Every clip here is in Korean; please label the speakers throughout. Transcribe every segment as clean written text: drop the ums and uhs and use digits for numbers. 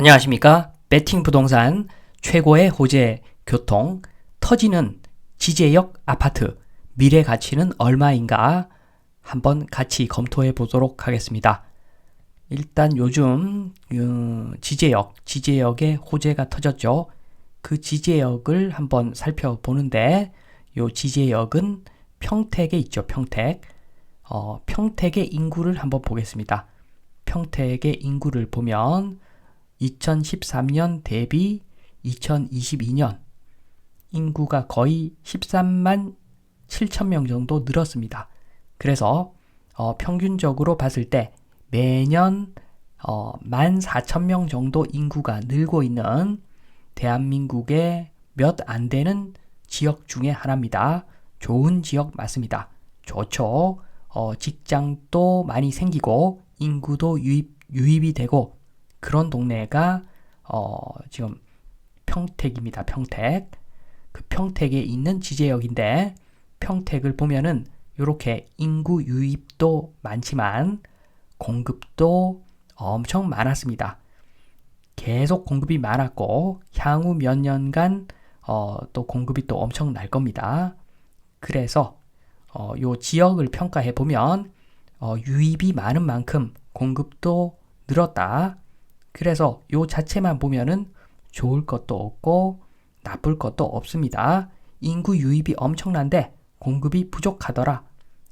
Speaker 1: 안녕하십니까? 베팅 부동산 최고의 호재 교통 터지는 지제역 아파트 미래 가치는 얼마인가 한번 같이 검토해 보도록 하겠습니다. 일단 요즘 지제역에 호재가 터졌죠. 그 지제역을 한번 살펴보는데 요 지제역은 평택에 있죠. 평택의 인구를 한번 보겠습니다. 평택의 인구를 보면 2013년 대비 2022년 인구가 거의 13만 7천 명 정도 늘었습니다. 그래서 평균적으로 봤을 때 매년 14,000명 정도 인구가 늘고 있는 대한민국의 몇 안 되는 지역 중에 하나입니다. 좋은 지역 맞습니다. 좋죠. 직장도 많이 생기고 인구도 유입이 되고 그런 동네가 지금 평택입니다. 평택. 그 평택에 있는 지제역인데 평택을 보면은 이렇게 인구 유입도 많지만 공급도 엄청 많았습니다. 계속 공급이 많았고 향후 몇 년간 또 공급이 또 엄청 날 겁니다. 그래서 요 지역을 평가해 보면 유입이 많은 만큼 공급도 늘었다. 그래서 요 자체만 보면은 좋을 것도 없고 나쁠 것도 없습니다. 인구 유입이 엄청난데 공급이 부족하더라.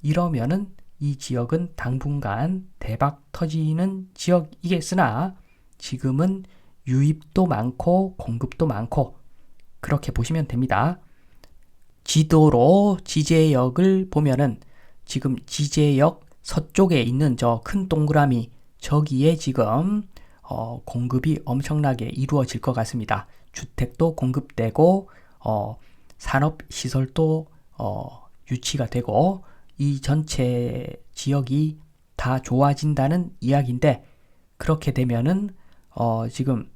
Speaker 1: 이러면은 이 지역은 당분간 대박 터지는 지역이겠으나 지금은 유입도 많고 공급도 많고 그렇게 보시면 됩니다. 지도로 지제역을 보면은 지금 지제역 서쪽에 있는 저 큰 동그라미 저기에 지금 공급이 엄청나게 이루어질 것 같습니다. 주택도 공급되고 산업시설도 유치가 되고 이 전체 지역이 다 좋아진다는 이야기인데 그렇게 되면은 지금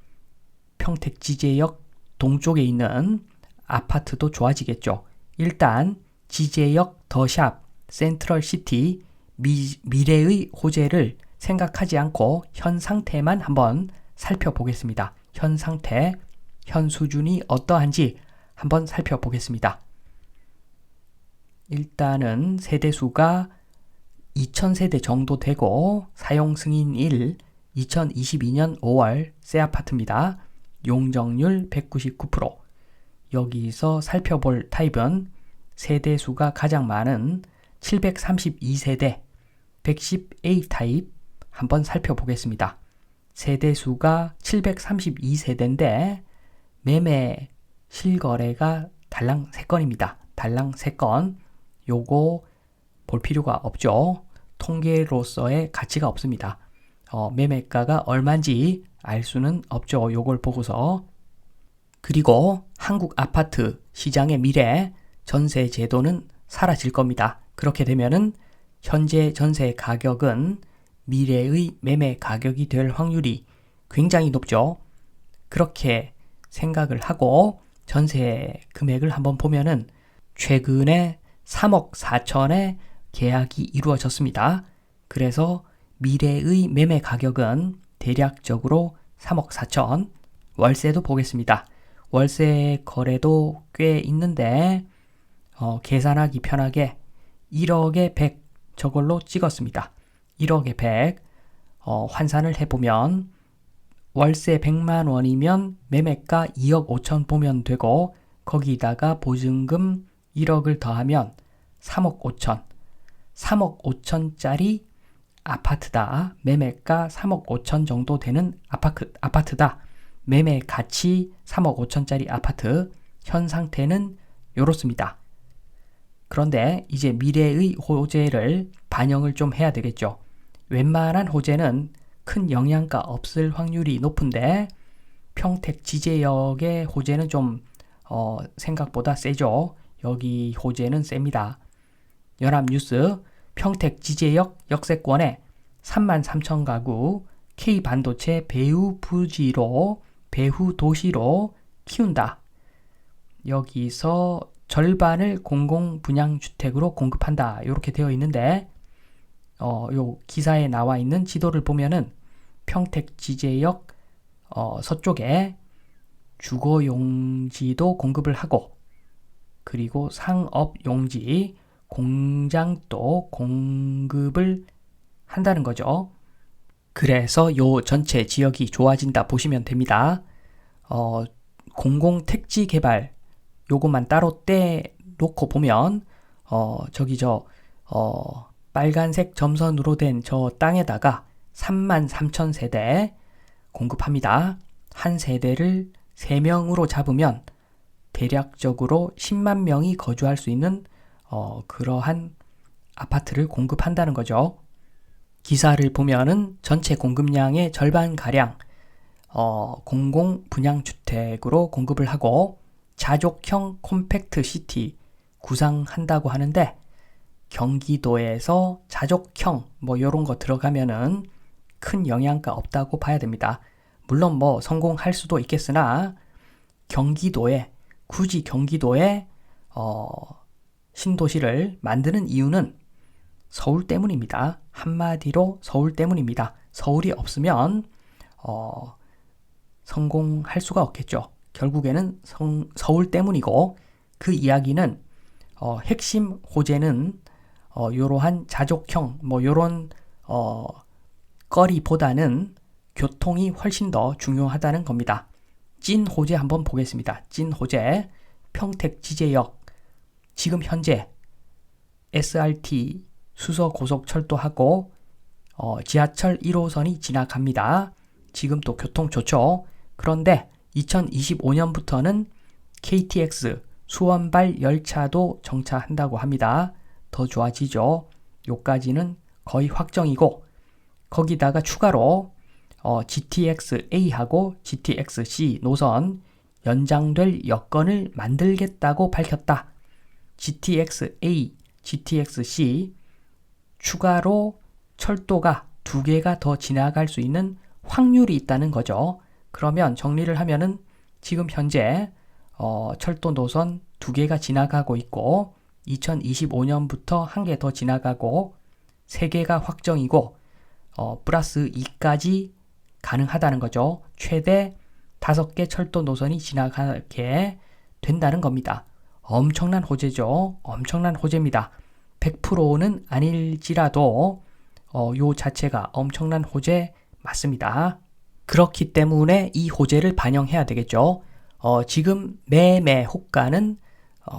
Speaker 1: 평택 지제역 동쪽에 있는 아파트도 좋아지겠죠. 일단 지제역 더샵 센트럴시티 미래의 호재를 생각하지 않고 현 상태만 한번 살펴보겠습니다. 현 상태, 현 수준이 어떠한지 한번 살펴보겠습니다. 일단은 세대수가 2000세대 정도 되고 사용 승인일 2022년 5월 새 아파트입니다. 용적률 199%. 여기서 살펴볼 타입은 세대수가 가장 많은 732세대 110A 타입 한번 살펴보겠습니다. 세대수가 732세대인데 매매 실거래가 달랑 3건입니다. 달랑 3건. 요거 볼 필요가 없죠. 통계로서의 가치가 없습니다. 매매가가 얼마인지 알 수는 없죠. 요걸 보고서. 그리고 한국 아파트 시장의 미래 전세 제도는 사라질 겁니다. 그렇게 되면은 현재 전세 가격은 미래의 매매 가격이 될 확률이 굉장히 높죠. 그렇게 생각을 하고 전세 금액을 한번 보면은 최근에 3억 4천에 계약이 이루어졌습니다. 그래서 미래의 매매 가격은 대략적으로 3억 4천. 월세도 보겠습니다. 월세 거래도 꽤 있는데 계산하기 편하게 1억에 100 저걸로 찍었습니다. 1억에 100 환산을 해보면 월세 100만 원이면 매매가 2억 5천 보면 되고 거기다가 보증금 1억을 더하면 3억 5천 3억 5천짜리 아파트다. 매매가 3억 5천 정도 되는 아파트다. 매매 가치 3억 5천짜리 아파트 현 상태는 이렇습니다. 그런데 이제 미래의 호재를 반영을 좀 해야 되겠죠. 웬만한 호재는 큰 영향가 없을 확률이 높은데 평택 지제역의 호재는 좀 생각보다 세죠. 여기 호재는 셉니다. 연합뉴스 평택 지제역 역세권에 33,000 가구 K반도체 배후 도시로 키운다. 여기서 절반을 공공분양주택으로 공급한다. 이렇게 되어 있는데 요 기사에 나와 있는 지도를 보면은 평택 지제역 서쪽에 주거용지도 공급을 하고 그리고 상업용지, 공장도 공급을 한다는 거죠. 그래서 요 전체 지역이 좋아진다 보시면 됩니다. 공공택지 개발 요것만 따로 떼놓고 보면 빨간색 점선으로 된 저 땅에다가 33,000세대 공급합니다. 한 세대를 3명으로 잡으면 대략적으로 10만 명이 거주할 수 있는 그러한 아파트를 공급한다는 거죠. 기사를 보면은 전체 공급량의 절반가량 공공 분양주택으로 공급을 하고 자족형 콤팩트 시티 구상한다고 하는데 경기도에서 자족형 요런 거 들어가면은 큰 영향가 없다고 봐야 됩니다. 물론 성공할 수도 있겠으나 굳이 경기도에 신도시를 만드는 이유는 서울 때문입니다. 한마디로 서울 때문입니다. 서울이 없으면 성공할 수가 없겠죠. 결국에는 서울 때문이고 그 이야기는 핵심 호재는 이러한 자족형 요런 거리보다는 교통이 훨씬 더 중요하다는 겁니다. 찐 호재 한번 보겠습니다. 찐 호재 평택 지제역 지금 현재 SRT 수서고속철도하고 지하철 1호선이 지나갑니다. 지금 또 교통 좋죠. 그런데 2025년부터는 KTX 수원발 열차도 정차한다고 합니다. 더 좋아지죠. 요까지는 거의 확정이고 거기다가 추가로 GTX-A하고 GTX-C 노선 연장될 여건을 만들겠다고 밝혔다. GTX-A, GTX-C 추가로 철도가 2개가 더 지나갈 수 있는 확률이 있다는 거죠. 그러면 정리를 하면은 지금 현재 철도 노선 2개가 지나가고 있고 2025년부터 1개 더 지나가고 3개가 확정이고 플러스 2까지 가능하다는 거죠. 최대 5개 철도 노선이 지나가게 된다는 겁니다. 엄청난 호재죠. 엄청난 호재입니다. 100%는 아닐지라도 요 자체가 엄청난 호재 맞습니다. 그렇기 때문에 이 호재를 반영해야 되겠죠. 지금 매매 호가는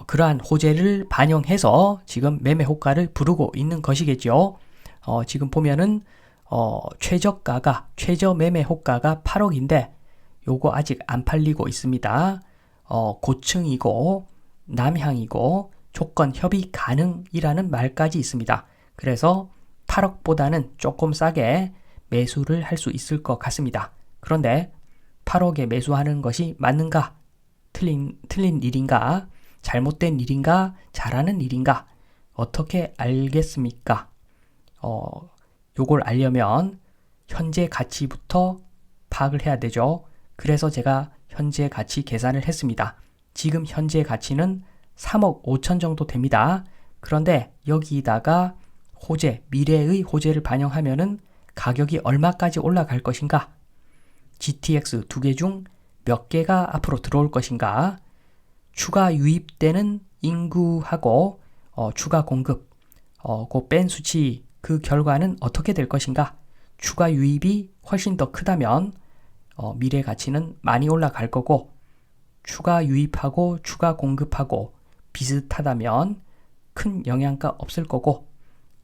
Speaker 1: 그러한 호재를 반영해서 지금 매매 호가를 부르고 있는 것이겠죠. 지금 보면은 최저 매매 호가가 8억인데 요거 아직 안 팔리고 있습니다. 고층이고 남향이고 조건 협의 가능이라는 말까지 있습니다. 그래서 8억보다는 조금 싸게 매수를 할 수 있을 것 같습니다. 그런데 8억에 매수하는 것이 맞는가? 틀린 일인가? 잘못된 일인가? 잘하는 일인가? 어떻게 알겠습니까? 요걸 알려면 현재 가치부터 파악을 해야 되죠. 그래서 제가 현재 가치 계산을 했습니다. 지금 현재 가치는 3억 5천 정도 됩니다. 그런데 여기다가 호재, 미래의 호재를 반영하면은 가격이 얼마까지 올라갈 것인가? GTX 2개 중 몇 개가 앞으로 들어올 것인가? 추가 유입되는 인구하고 추가 공급, 그 뺀 수치 그 결과는 어떻게 될 것인가? 추가 유입이 훨씬 더 크다면 미래 가치는 많이 올라갈 거고 추가 유입하고 추가 공급하고 비슷하다면 큰 영향가 없을 거고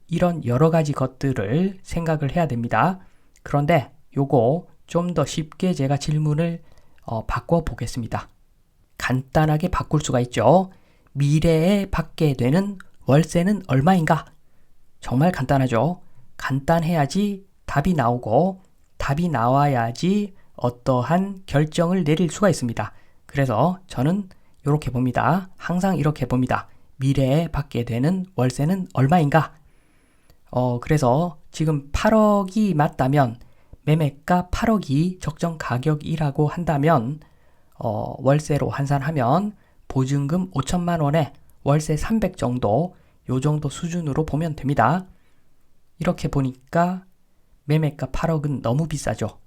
Speaker 1: 이런 여러 가지 것들을 생각을 해야 됩니다. 그런데 요거 좀 더 쉽게 제가 질문을 바꿔 보겠습니다. 간단하게 바꿀 수가 있죠. 미래에 받게 되는 월세는 얼마인가? 정말 간단하죠. 간단해야지 답이 나오고 답이 나와야지 어떠한 결정을 내릴 수가 있습니다. 그래서 저는 이렇게 봅니다. 항상 이렇게 봅니다. 미래에 받게 되는 월세는 얼마인가? 그래서 지금 8억이 맞다면 매매가 8억이 적정 가격이라고 한다면 월세로 환산하면 보증금 5천만 원에 월세 300 정도 요 정도 수준으로 보면 됩니다. 이렇게 보니까 매매가 8억은 너무 비싸죠.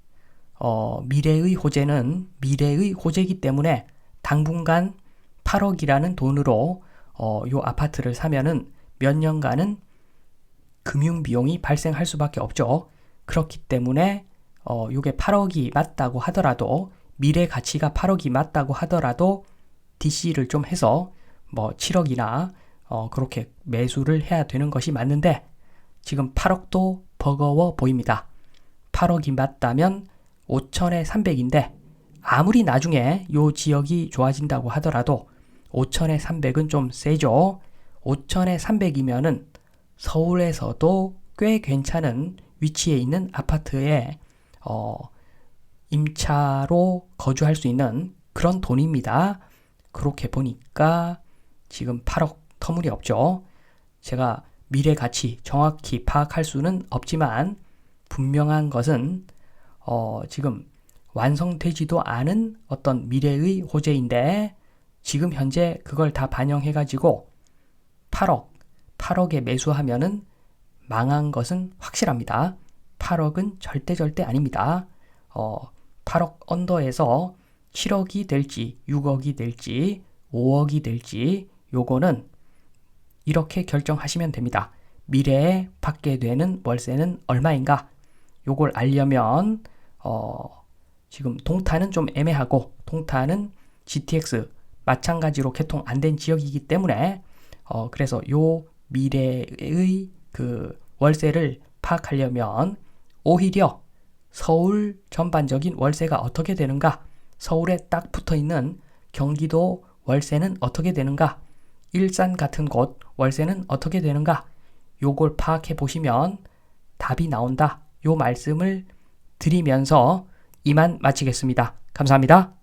Speaker 1: 미래의 호재는 미래의 호재이기 때문에 당분간 8억이라는 돈으로 요 아파트를 사면은 몇 년간은 금융 비용이 발생할 수밖에 없죠. 그렇기 때문에 요게 8억이 맞다고 하더라도 미래 가치가 8억이 맞다고 하더라도 DC를 좀 해서 뭐 7억이나 그렇게 매수를 해야 되는 것이 맞는데 지금 8억도 버거워 보입니다. 8억이 맞다면 5천에 300인데 아무리 나중에 요 지역이 좋아진다고 하더라도 5천에 300은 좀 세죠. 5천에 300이면은 서울에서도 꽤 괜찮은 위치에 있는 아파트에 임차로 거주할 수 있는 그런 돈입니다. 그렇게 보니까 지금 8억 터무니없죠. 제가 미래 가치 정확히 파악할 수는 없지만 분명한 것은 지금 완성되지도 않은 어떤 미래의 호재인데 지금 현재 그걸 다 반영해가지고 8억에 매수하면은 망한 것은 확실합니다. 8억은 절대 아닙니다. 8억 언더에서 7억이 될지 6억이 될지 5억이 될지 요거는 이렇게 결정하시면 됩니다. 미래에 받게 되는 월세는 얼마인가? 요걸 알려면 지금 동탄은 좀 애매하고 동탄은 GTX 마찬가지로 개통 안 된 지역이기 때문에 그래서 요 미래의 그 월세를 파악하려면 오히려 서울 전반적인 월세가 어떻게 되는가? 서울에 딱 붙어 있는 경기도 월세는 어떻게 되는가? 일산 같은 곳 월세는 어떻게 되는가? 요걸 파악해 보시면 답이 나온다. 요 말씀을 드리면서 이만 마치겠습니다. 감사합니다.